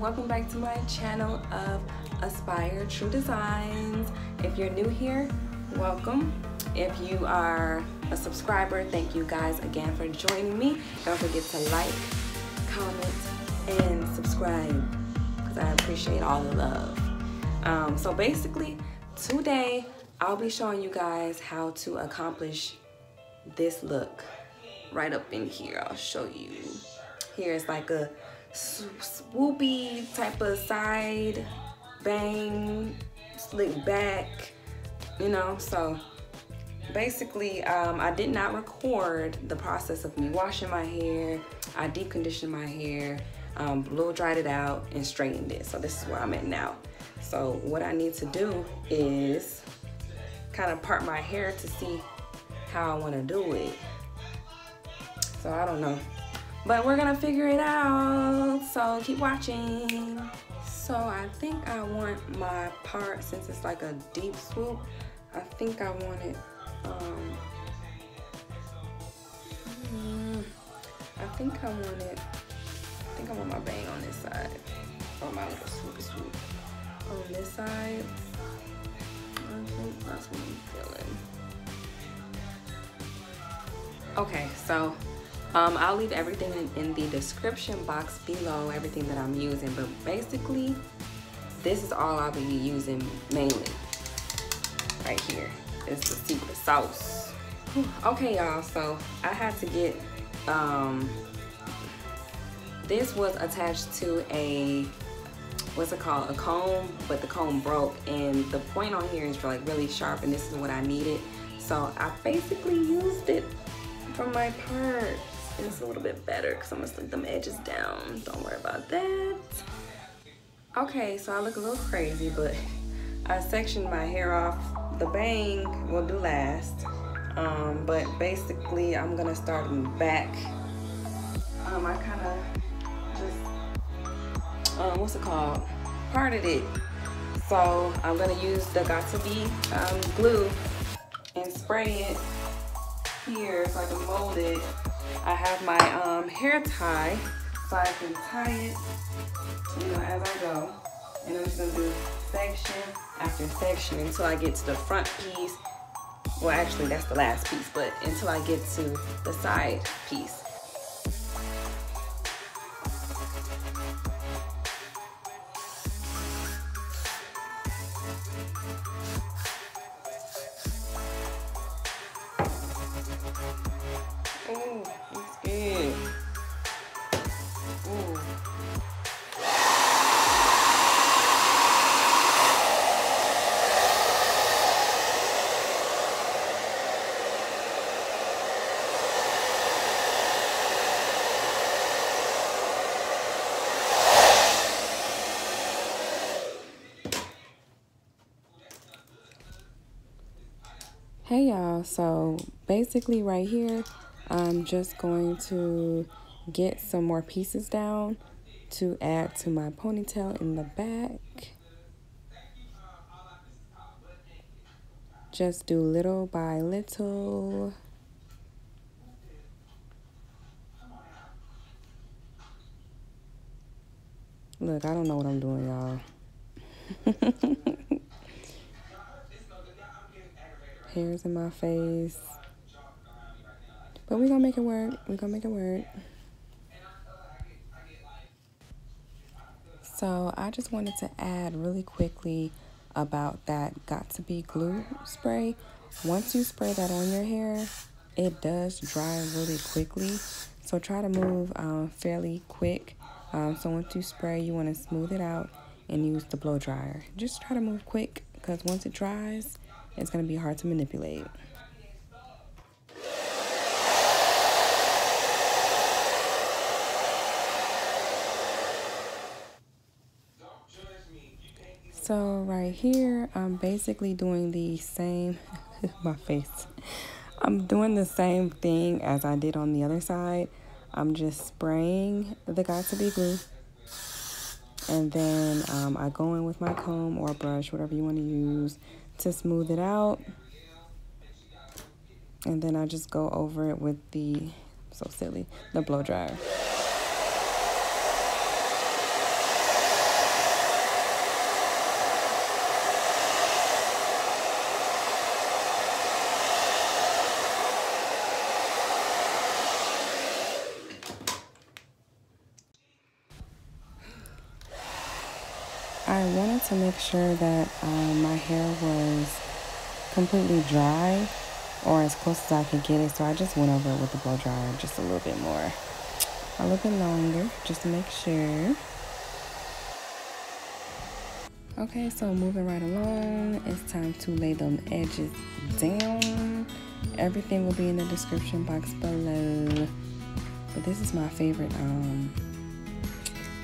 welcome back to my channel of Aspire True Designs. If you're new here, welcome. If you are a subscriber, thank you guys again for joining me. Don't forget to like, comment, and subscribe because I appreciate all the love. So basically, today I'll be showing you guys how to accomplish this look right up in here. I'll show you. Here's like a swoopy type of side bang, slick back, you know. So basically I did not record the process of me washing my hair. I deep conditioned my hair, blow dried it out and straightened it. So this is where I'm at now. So what I need to do is kind of part my hair to see how I want to do it. So I don't know, but we're gonna figure it out, so keep watching. So I think I want my part, since it's like a deep swoop, I think I want it, I think I want my bang on this side, or my little swoop on this side. I think that's what I'm feeling. Okay, so I'll leave everything in the description box below, everything that I'm using, but basically this is all I'll be using mainly. Right here is the secret sauce. Okay y'all, so I had to get, this was attached to a, what's it called, a comb, but the comb broke and the point on here is like really sharp and this is what I needed. So I basically used it for my part. And it's a little bit better because I'm gonna slick them edges down. Don't worry about that. Okay, so I look a little crazy, but I sectioned my hair off. The bang will do last. But basically I'm gonna start in the back. I kind of just, what's it called? Parted it. So I'm gonna use the Got2b glue and spray it here so I can mold it. I have my hair tie, so I can tie it, you know, as I go. And I'm just gonna do section after section until I get to the front piece. Well, actually, that's the last piece, but until I get to the side piece. Ooh, it's good. Ooh. Hey y'all, so basically right here I'm just going to get some more pieces down to add to my ponytail in the back. Just do little by little. Look, I don't know what I'm doing, y'all. Hairs in my face. But we're gonna make it work. We're gonna make it work. So I just wanted to add really quickly about that Got2b glue spray. Once you spray that on your hair, it does dry really quickly. So try to move fairly quick. So once you spray, you want to smooth it out and use the blow dryer. Just try to move quick because once it dries, it's going to be hard to manipulate. So right here, I'm basically doing the same, my face. I'm doing the same thing as I did on the other side. I'm just spraying the Got2b glue. And then I go in with my comb or brush, whatever you want to use, to smooth it out. And then I just go over it with the, so silly, the blow dryer. I wanted to make sure that my hair was completely dry, or as close as I could get it, so I just went over it with the blow dryer just a little bit more, a little bit longer, just to make sure. Okay, so moving right along, it's time to lay them edges down. Everything will be in the description box below. But this is my favorite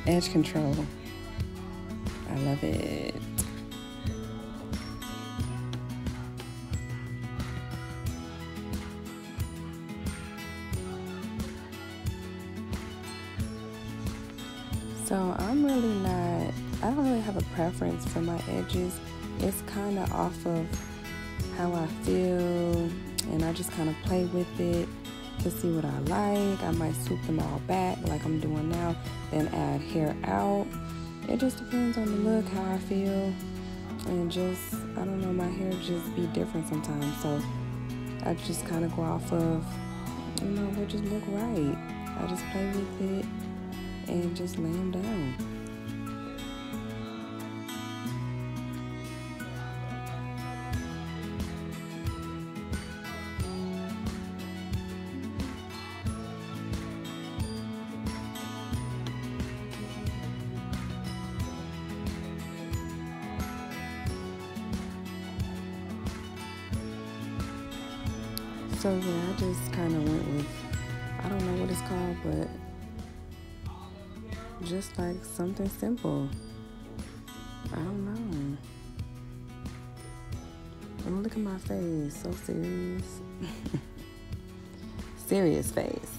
edge control. I love it. So I'm really not, I don't really have a preference for my edges. It's kind of off of how I feel, and I just kind of play with it to see what I like. I might swoop them all back like I'm doing now, then add hair out. It just depends on the look, how I feel, and just, I don't know, my hair just be different sometimes. So I just kind of go off of, you know, what just look right. I just play with it and just lay them down. So yeah, I just kind of went with, I don't know what it's called, but just like something simple. I don't know. And look at my face, so serious. Serious face.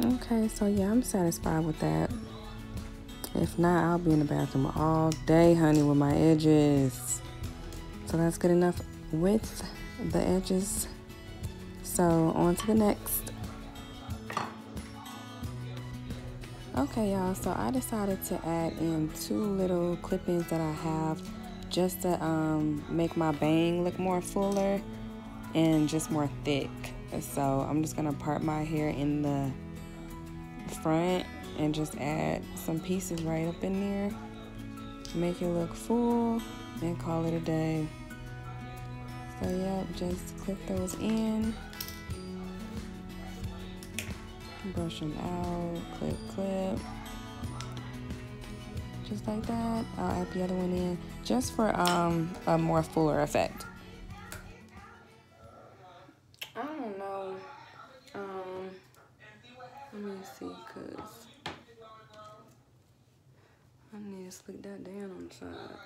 Okay, so yeah, I'm satisfied with that. If not, I'll be in the bathroom all day, honey, with my edges. So that's good enough with the edges. So on to the next. Okay, y'all, so I decided to add in 2 little clip-ins that I have just to make my bang look more fuller and just more thick. So I'm just gonna part my hair in the front and just add some pieces right up in there, make it look full, and call it a day. So yeah, just clip those in, brush them out, clip, just like that. I'll add the other one in just for a more fuller effect. I don't know, let me see, cause I need to slick that down on the side.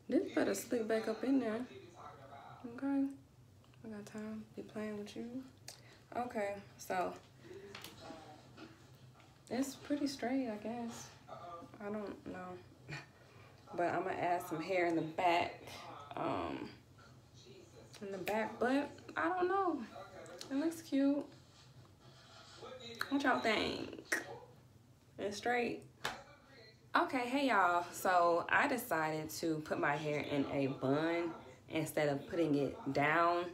This better slick back up in there. Okay. I got time to be playing with you. Okay, so it's pretty straight, I guess. I don't know. But I'm gonna add some hair in the back. But I don't know. It looks cute. What y'all think? It's straight. Okay, hey y'all. So I decided to put my hair in a bun instead of putting it down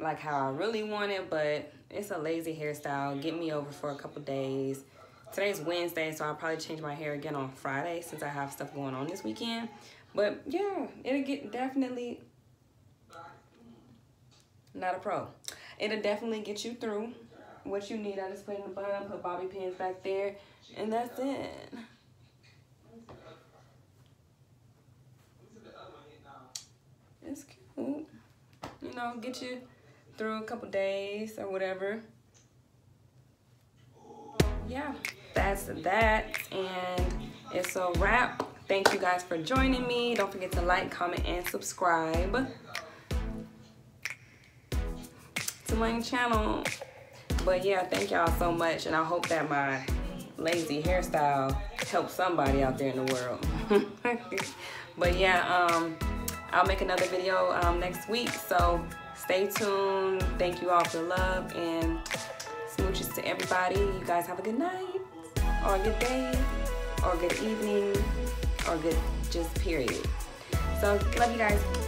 like how I really want it, but it's a lazy hairstyle. Get me over for a couple days. Today's Wednesday, so I'll probably change my hair again on Friday since I have stuff going on this weekend. But yeah, it'll get definitely, not a pro. It'll definitely get you through what you need. I just put in the bun, put bobby pins back there, and that's it. It's cute. You know, get you through a couple days or whatever. Yeah, that's that, and it's a wrap. Thank you guys for joining me. Don't forget to like, comment, and subscribe to my channel. But yeah, thank y'all so much, and I hope that my lazy hairstyle helps somebody out there in the world. But yeah, I'll make another video next week, so stay tuned. Thank you all for the love, and smooches to everybody. You guys have a good night. or good day, or good evening, or good just period. So love you guys.